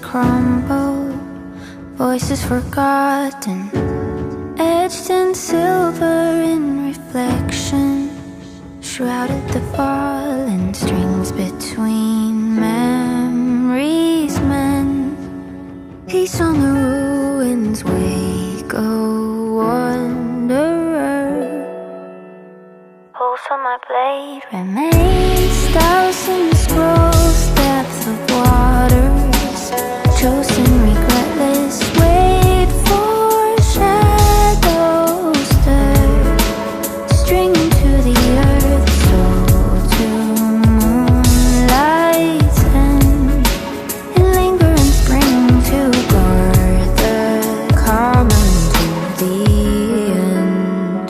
crumble, voices forgotten, etched in silver in reflection, shrouded the fallen strings between memories mend. Peace on the ruins, wake a wanderer. Holes on my blade remains, thousand scrolls, depth of waters, chosen regretless, wait for shadows stir, stringing to the earth, soul to moonlight's end, and linger and spring to guard the common to the end.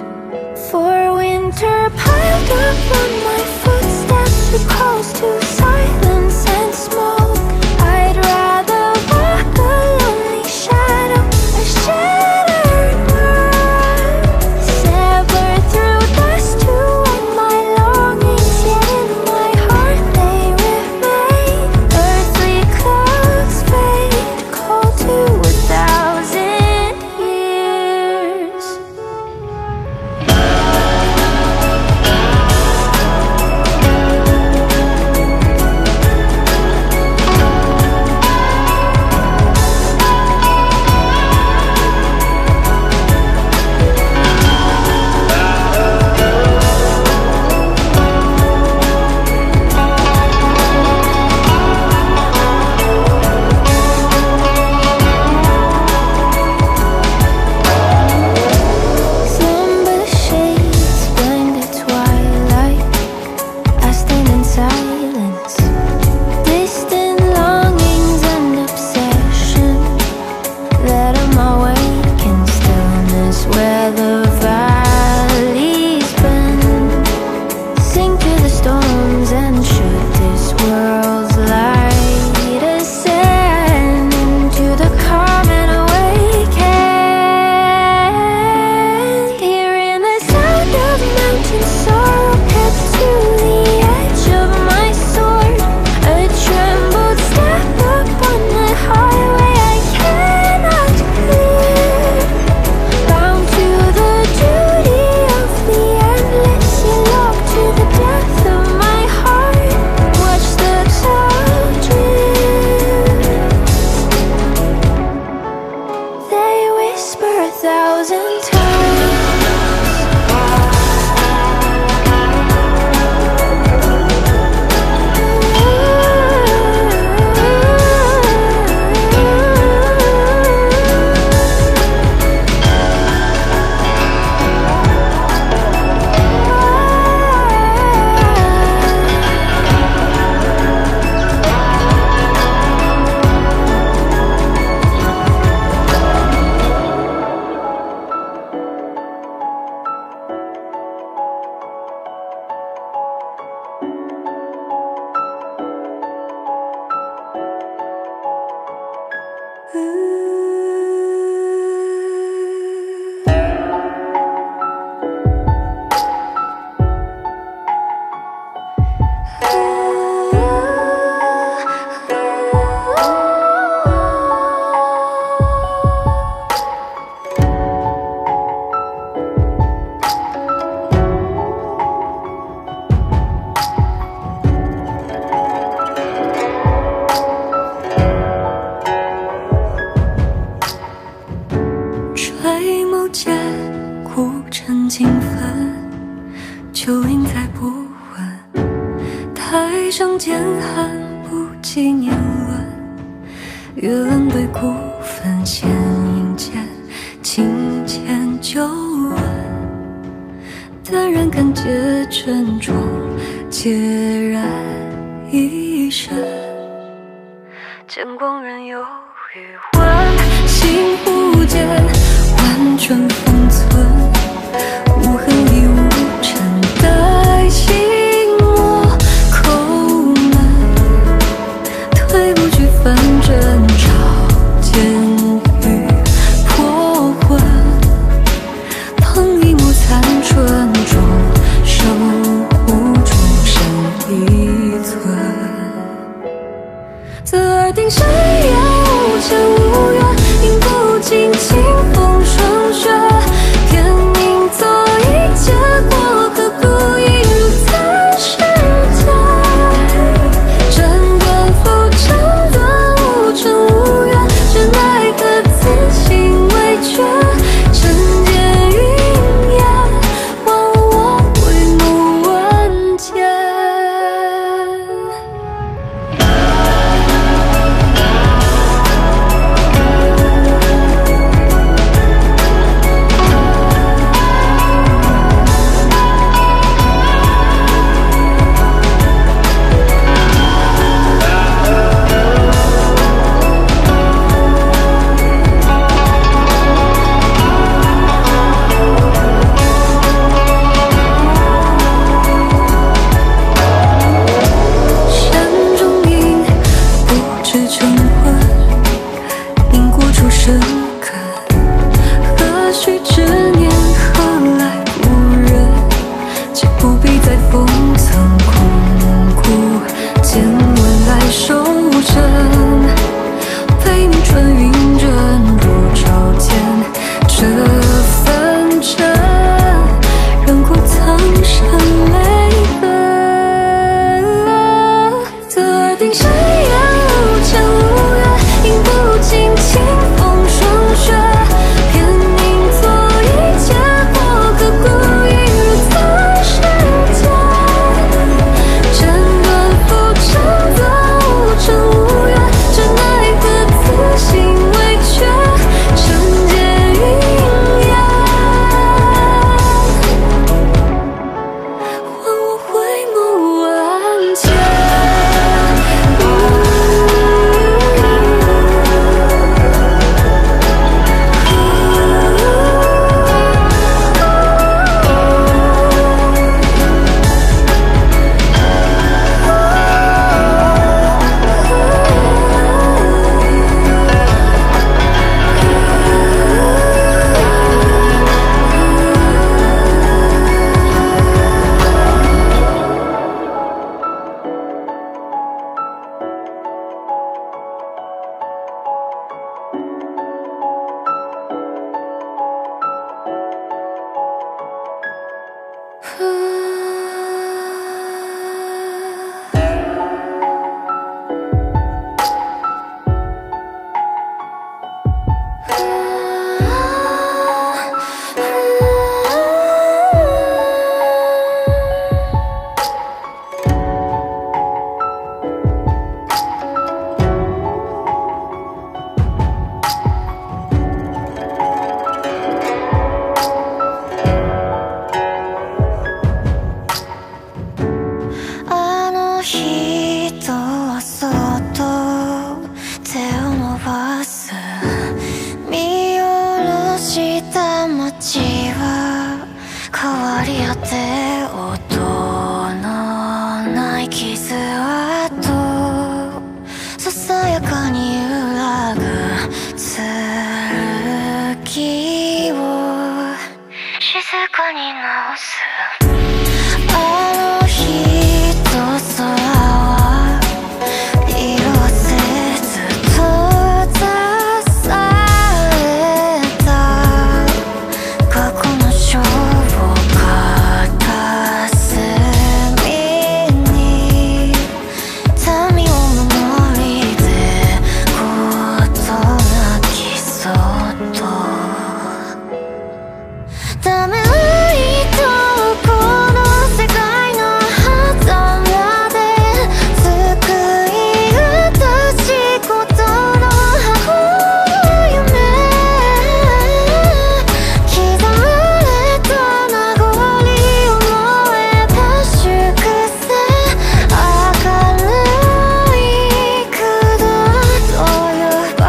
For winter piled up on my footsteps, too close to silence and smoke. I'd rather walk a lonely shadow, a shattered world, sever through dust to end my longings, yet in my heart they remain. Earthly clouds fade, cold to 1,000 years. Slumber shades blinded twilight. I stand in silence, distant longings and obsession. Let 'em awake in stillness where the valleys bend. Sing to the storms, and should this world's light ascend into the calm and awaken, hearing the sound of mountain sorrow kept to the edge of my sword. A trembled step upon the highway I cannot clear, bound to the duty of the endless. You look to the depth of my heart, watch the cloud drift. They whisper 1,000 times.垂眸间，孤城尽分，旧影在不稳。台上见寒，不及年轮。月冷对孤坟，显影间，轻浅旧闻。淡然感觉沉重，孑然一身。见光人有余温，心不见。万转封存，无痕里无尘，待心我叩门，退不去纷争，照见与破魂，捧一抹残春中，守护终生一寸，择而定谁要傷跡ささやかに揺らぐ剣を静かに直すあの日と空は色あせず閉ざされた過去の章を片隅に民を守りで事なきそっとためらいとこの世界の狭間で救い出しことの箱の夢刻まれた名残思えば粛清明るい管と呼ば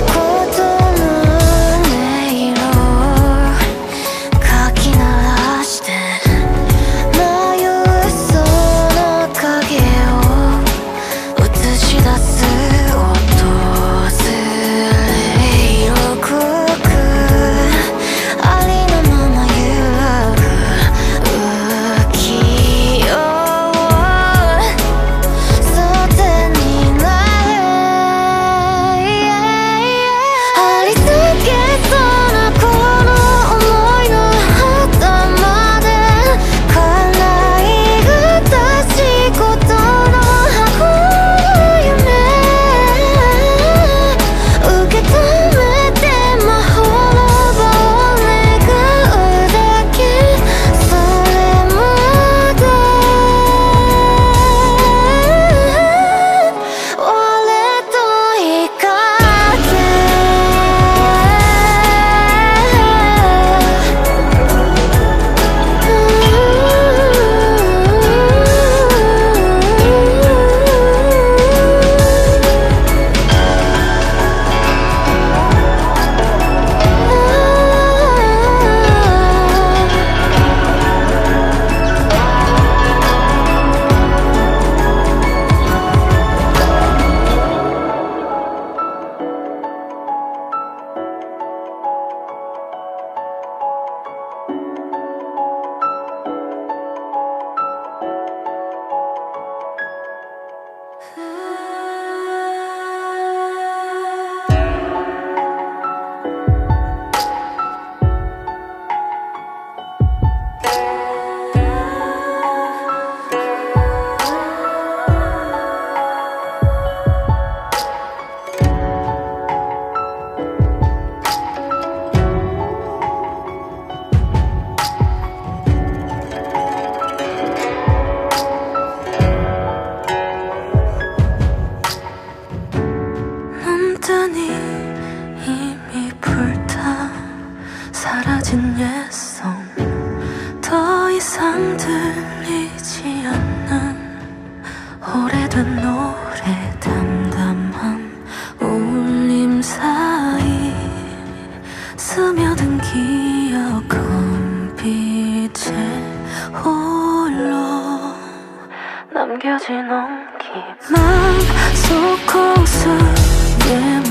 ことの音色をかき鳴らして迷うその影を映し出す音ずれ色濃くありのまま揺らぐ浮世を袖になれありつけそうなこの想いの頭で叶いがたしことの箱の夢受け止めてまほろばを願うだけそれまで俺といかけ남자니 이미 불타 사라진 옛송 더 이상 들리지 않는 오래된 노래 담담한 울림 사이 스며든 기억은 빛에 홀로 남겨진 온기 맘속 공수에